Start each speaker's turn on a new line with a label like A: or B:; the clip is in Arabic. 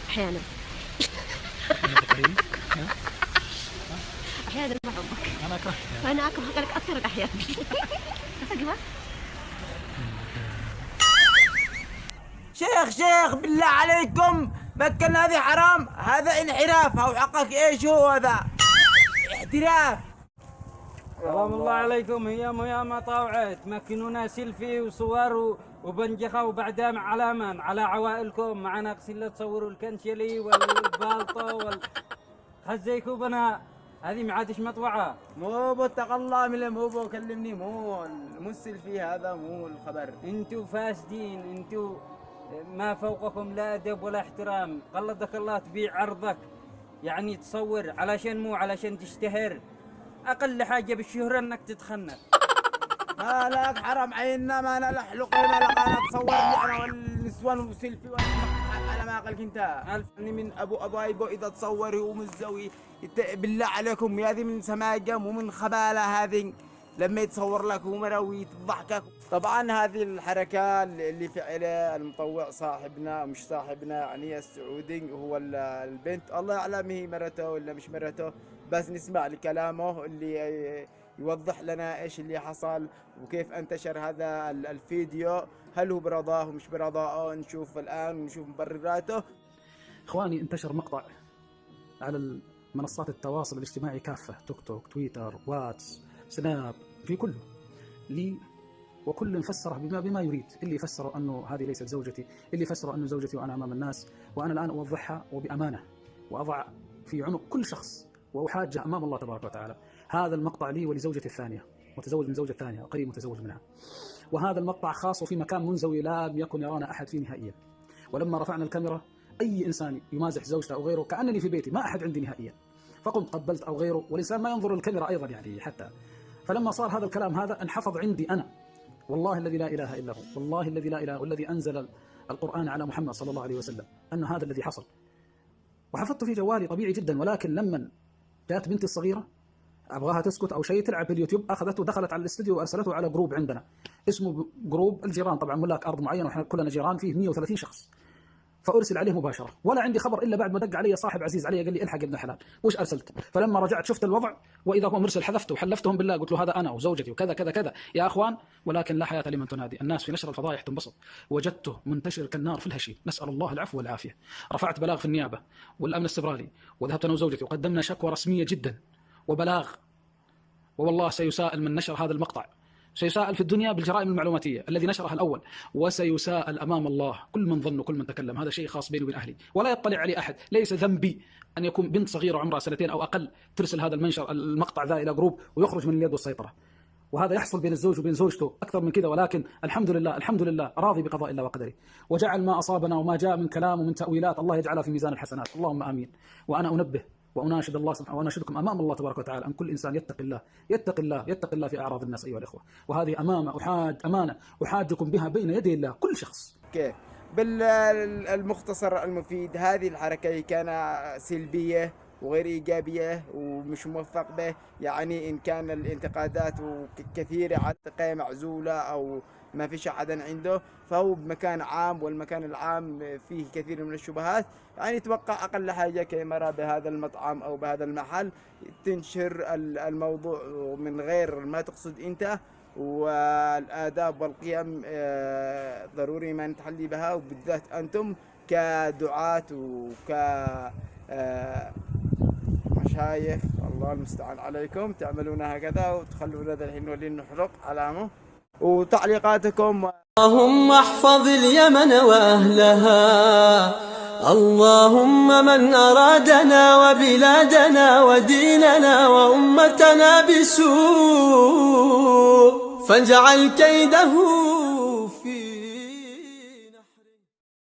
A: أحيانا. أحيانا ما أحبك. أنا أكرهك أكثر الأحيان.
B: شيخ بالله عليكم، مكن هذه حرام، هذا انحراف. أو حقك ايش هو هذا؟ احتراف.
C: سلام الله عليكم. هي ما طاوعت مكنونا سيلفي وصور وبنجخة وبعدها على من على عوائلكم معنا قسيلة تصوروا الكنشلي والبالطو والخزيكو بنا. هذه ما عادش مطوعة.
B: مو بتق الله من مو كلمني، مو السيلفي هذا، مو الخبر.
C: انتوا فاسدين، انتوا ما فوقكم لا أدب ولا احترام. قلدك الله تبيع عرضك، يعني تصور مو علشان تشتهر. أقل حاجة بالشهرة أنك تتخنق.
B: ما لك حرام عيننا، ما انا لحلق ما لك. انا تصور لي انا والنسوان وسيلفي على ما قالك انت. ألفني من ابو ابايبو اذا تصور هو متزوي. بالله عليكم، هذه من سماجم ومن خباله هذه لما يتصور لك ومروي تضحكك. طبعا هذه الحركة اللي فعلها المطوع صاحبنا مش صاحبنا، يعني السعودي هو البنت، الله يعلم هي مرته ولا مش مرته، بس نسمع لكلامه اللي يوضح لنا ايش اللي حصل وكيف انتشر هذا الفيديو، هل هو برضاه ومش برضاه. نشوف الان ونشوف مبرراته.
D: اخواني، انتشر مقطع على منصات التواصل الاجتماعي كافة، توك توك، تويتر، واتس، سناب، في كله وكل فسره بما يريد. اللي فسروا انه هذه ليست زوجتي، اللي فسروا انه زوجتي وانا امام الناس. وانا الان اوضحها وبامانه، واضع في عنق كل شخص واحاجه امام الله تبارك وتعالى. هذا المقطع لي ولزوجتي الثانيه، متزوج من زوجة ثانيه، قريب متزوج منها. وهذا المقطع خاص في مكان منزوي لم يكن يرانا احد فيه نهائيا. ولما رفعنا الكاميرا، اي انسان يمازح زوجته او غيره كانني في بيتي، ما احد عندي نهائيا. فقمت قبلت او غيره، والانسان ما ينظر للكاميرا ايضا يعني حتى. فلما صار هذا الكلام هذا انحفظ عندي انا، والله الذي لا اله الا هو، والله الذي لا اله، والذي انزل القران على محمد صلى الله عليه وسلم، ان هذا الذي حصل. وحفظت في جوالي طبيعي جدا. ولكن لما جاءت بنتي الصغيره ابغاها تسكت او شيء، تلعب باليوتيوب، اخذته ودخلت على الاستوديو وارسلته على جروب عندنا اسمه جروب الجيران، طبعا ملاك ارض معينه واحنا كلنا جيران، فيه 130 شخص. فارسل عليه مباشره، ولا عندي خبر الا بعد ما دق علي صاحب عزيز علي قال لي الحق ابن الحلال، وش ارسلت؟ فلما رجعت شفت الوضع واذا هو مرسل، حذفته وحلفتهم بالله، قلت له هذا انا وزوجتي وكذا كذا كذا يا اخوان. ولكن لا حياه لمن تنادي، الناس في نشر الفضائح تنبسط. وجدته منتشر كالنار في الهشيم، نسال الله العفو والعافيه. رفعت بلاغ في النيابه والامن السبرالي، وذهبت انا وزوجتي وقدمنا شكوى رسميه جدا وبلاغ. والله سيساءل من نشر هذا المقطع، سيساءل في الدنيا بالجرائم المعلوماتية الذي نشرها الأول، وسيساءل أمام الله كل من ظن وكل من تكلم. هذا شيء خاص بيني وبين أهلي ولا يطلع عليه أحد. ليس ذنبي أن يكون بنت صغيرة عمرها 2 أو أقل ترسل هذا المقطع ذا إلى جروب ويخرج من اليد والسيطرة. وهذا يحصل بين الزوج وبين زوجته أكثر من كذا. ولكن الحمد لله راضي بقضاء الله وقدره، وجعل ما أصابنا وما جاء من كلام ومن تأويلات الله يجعلها في ميزان الحسنات، اللهم آمين. وأنا أنبه وأناشد الله سبحانه وأناشدكم أمام الله تبارك وتعالى أن كل إنسان يتقي الله في أعراض الناس أيها الإخوة. وهذه أمانة أحاجكم بها بين يدي الله كل شخص.
B: بالمختصر المفيد، هذه الحركة كان سلبية وغير إيجابية ومش موفق به. يعني إن كان الانتقادات كثيرة على تقية معزولة أو ما فيش أحد عنده، فهو بمكان عام، والمكان العام فيه كثير من الشبهات. يعني يتوقع أقل حاجة كاميرا بهذا المطعم أو بهذا المحل تنشر الموضوع من غير ما تقصد أنت. والآداب والقيم ضروري ما نتحلي بها، وبالذات أنتم كدعاة مشايخ، الله المستعان عليكم، تعملون هكذا وتخلون هذا الحين ولي نحرق علامه. وتعليقاتكم.
E: اللهم احفظ اليمن وأهلها، اللهم من أرادنا وبلادنا وديننا وأمتنا بسوء فاجعل كيده